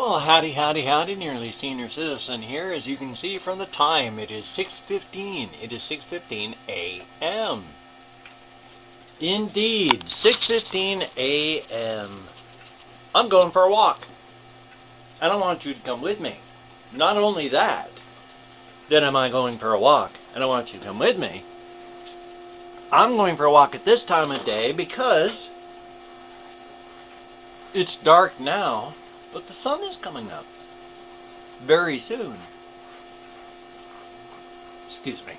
Well, howdy, howdy, howdy, nearly senior citizen here. As you can see from the time, it is 6:15. It is 6:15 a.m. Indeed, 6:15 a.m. I'm going for a walk. And I want you to come with me. Not only that, then am I going for a walk, and I want you to come with me. I'm going for a walk at this time of day because it's dark now, but the sun is coming up very soon. Excuse me.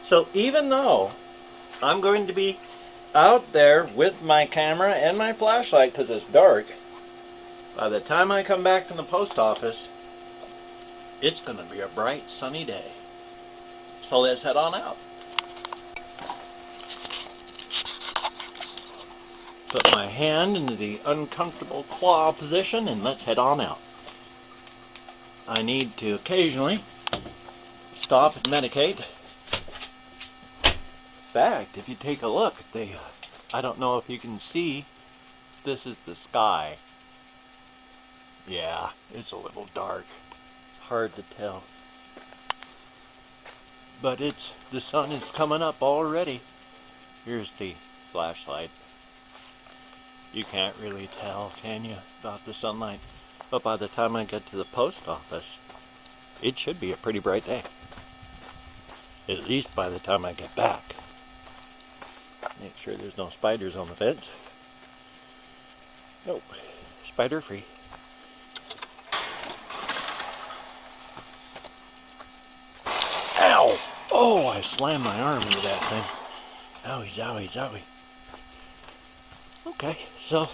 So even though I'm going to be out there with my camera and my flashlight because it's dark, by the time I come back from the post office, it's going to be a bright sunny day. So let's head on out. Put my hand into the uncomfortable claw position and let's head on out. I need to occasionally stop and medicate. In fact, if you take a look at the, I don't know if you can see, this is the sky. Yeah, it's a little dark. Hard to tell. But the sun is coming up already. Here's the flashlight. You can't really tell, can you, about the sunlight? But by the time I get to the post office, it should be a pretty bright day. At least by the time I get back. Make sure there's no spiders on the fence. Nope, spider free. Ow! Oh, I slammed my arm into that thing. Owie, zowie, zowie. Okay, so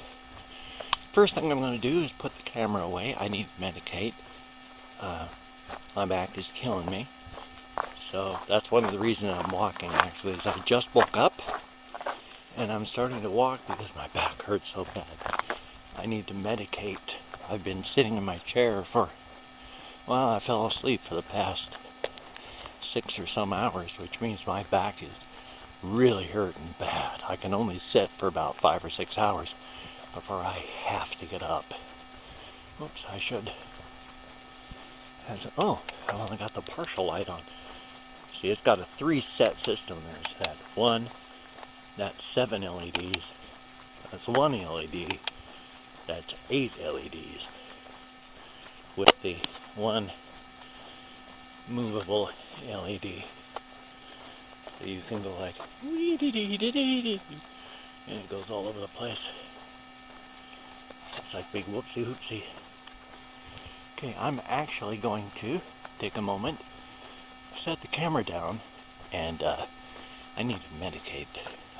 first thing I'm going to do is put the camera away. I need to medicate. My back is killing me. So that's one of the reasons I'm walking, actually, is I just woke up and I'm starting to walk because my back hurts so bad. I need to medicate. I've been sitting in my chair well, I fell asleep for the past 6 or some hours, which means my back is really hurting bad. I can only sit for about 5 or 6 hours before I have to get up. Oops, I should. Oh, I only got the partial light on. See, it's got a 3-set system. There's that one, that's 7 LEDs. That's 1 LED. That's 8 LEDs. With the one movable LED. So you can go like, and it goes all over the place. It's like big whoopsie hoopsie. Okay, I'm actually going to take a moment, set the camera down, and I need to medicate.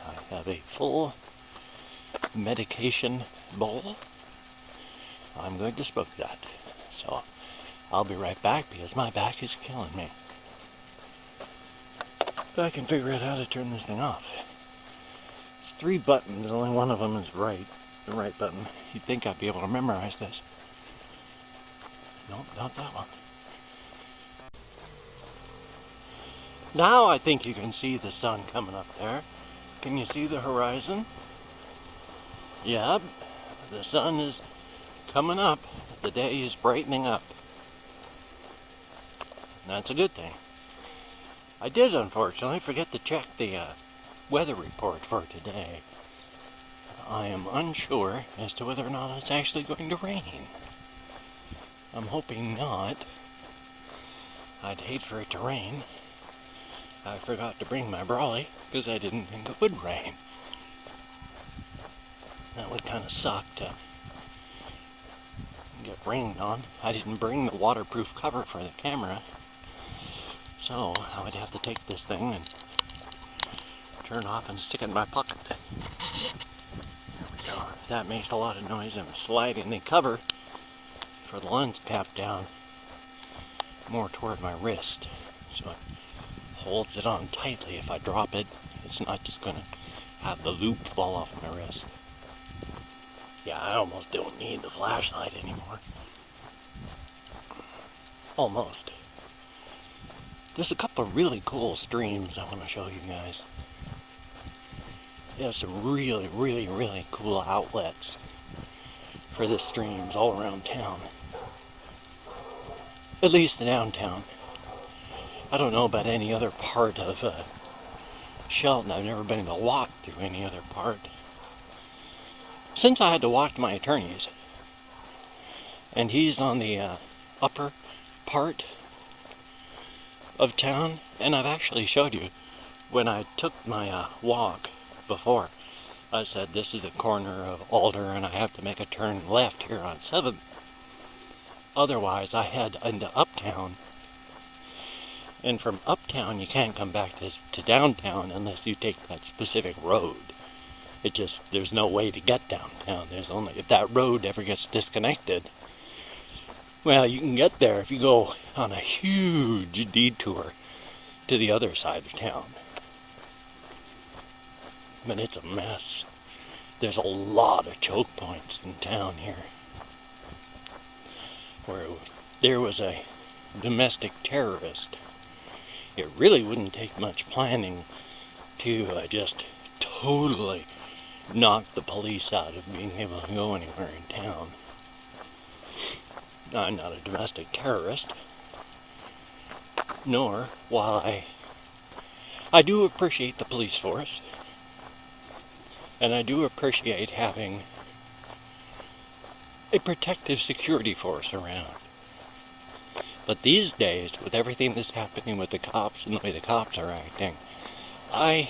I have a full medication bowl. I'm going to smoke that. So I'll be right back because my back is killing me. But I can figure out how to turn this thing off. It's 3 buttons, only one of them is right. The right button. You'd think I'd be able to memorize this. Nope, not that one. Now I think you can see the sun coming up there. Can you see the horizon? Yep, the sun is coming up. The day is brightening up. That's a good thing. I did, unfortunately, forget to check the weather report for today. I am unsure as to whether or not it's actually going to rain. I'm hoping not. I'd hate for it to rain. I forgot to bring my brolly because I didn't think it would rain. That would kind of suck to get rained on. I didn't bring the waterproof cover for the camera. So I would have to take this thing and turn off and stick it in my pocket. There we go. That makes a lot of noise. I'm sliding the cover for the lens cap down more toward my wrist. So it holds it on tightly. If I drop it, it's not just going to have the loop fall off my wrist. Yeah, I almost don't need the flashlight anymore. Almost. There's a couple of really cool streams I want to show you guys. There's some really, really, really cool outlets for the streams all around town. At least the downtown. I don't know about any other part of Shelton. I've never been able to walk through any other part. Since I had to walk to my attorney's, and he's on the upper part of town, and I've actually showed you when I took my walk before. I said this is a corner of Alder and I have to make a turn left here on 7th. Otherwise I head into uptown, and from uptown you can't come back to downtown unless you take that specific road. There's no way to get downtown. There's only, if that road ever gets disconnected, well, you can get there if you go on a huge detour to the other side of town. But it's a mess. There's a lot of choke points in town here. Where there was a domestic terrorist, it really wouldn't take much planning to just totally knock the police out of being able to go anywhere in town. I'm not a domestic terrorist, nor, while I do appreciate the police force, and I do appreciate having a protective security force around. But these days, with everything that's happening with the cops and the way the cops are acting, I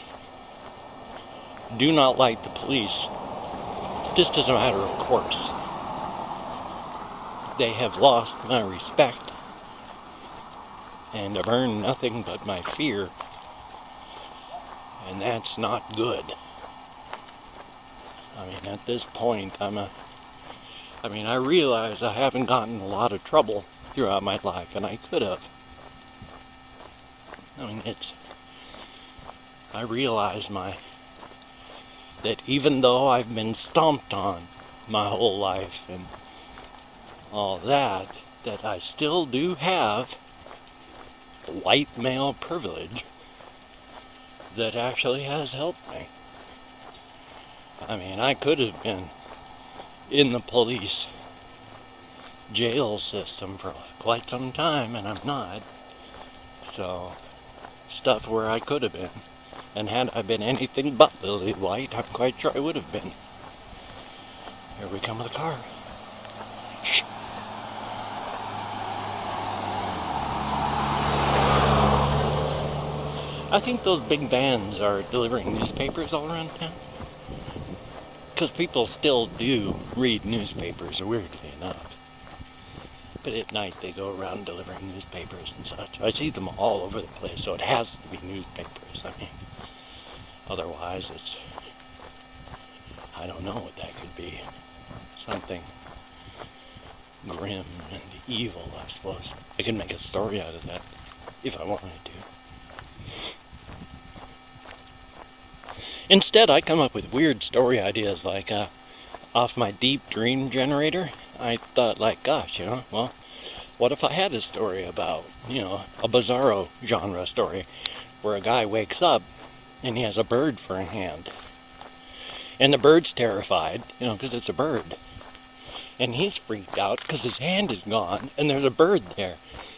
do not like the police, just as a matter of course. They have lost my respect, and have earned nothing but my fear, and that's not good. I mean, at this point, I realize I haven't gotten in a lot of trouble throughout my life, and I could have. I mean, I realize that even though I've been stomped on my whole life and all that I still do have white male privilege that actually has helped me. I mean, I could have been in the police jail system for quite some time, and I'm not. So, stuff where I could have been. And had I been anything but lily white, I'm quite sure I would have been. Here we come with a car. Shh. I think those big vans are delivering newspapers all around town. Because people still do read newspapers, weirdly enough. But at night they go around delivering newspapers and such. I see them all over the place, so it has to be newspapers. I mean, otherwise I don't know what that could be. Something grim and evil, I suppose. I could make a story out of that if I wanted to. Instead, I come up with weird story ideas, like off my deep dream generator. I thought, like, gosh, well, what if I had a story about, a bizarro genre story, where a guy wakes up and he has a bird for a hand. And the bird's terrified, because it's a bird. And he's freaked out because his hand is gone and there's a bird there.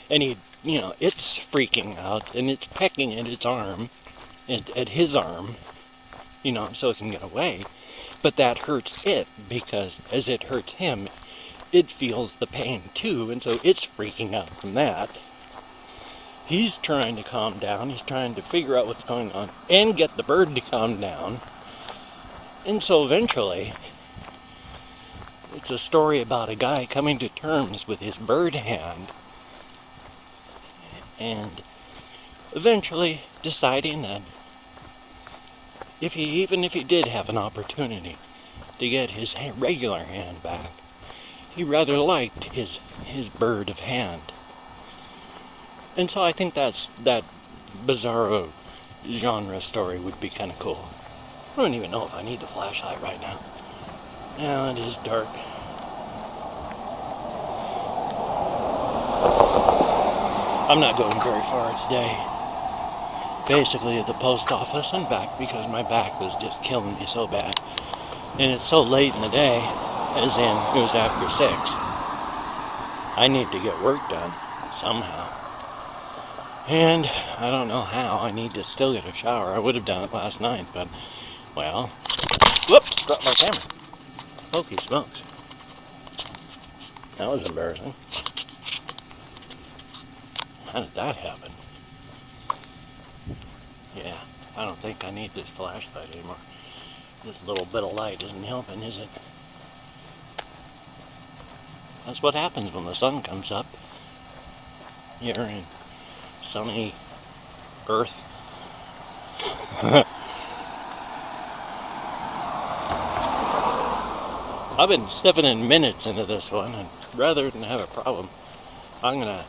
And it's freaking out and it's pecking at its arm, at his arm, so it can get away. But that hurts it, because as it hurts him, it feels the pain too, and so it's freaking out from that. He's trying to calm down, he's trying to figure out what's going on, and get the bird to calm down. And so eventually, it's a story about a guy coming to terms with his bird hand, and eventually deciding that even if he did have an opportunity to get his regular hand back, he rather liked his bird of hand. And so I think that bizarro genre story would be kind of cool. I don't even know if I need the flashlight right now. Now it is dark. I'm not going very far today. Basically at the post office and back, because my back was just killing me so bad. And it's so late in the day, as in it was after 6. I need to get work done somehow. And I don't know how. I need to still get a shower. I would have done it last night, but, well, whoops, dropped my camera. Holy smokes. That was embarrassing. How did that happen? Yeah, I don't think I need this flashlight anymore. This little bit of light isn't helping, is it? That's what happens when the sun comes up here in sunny Earth. I've been 7 minutes into this one, and rather than have a problem, I'm going to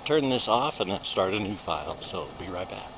turn this off and then start a new file, so I'll be right back.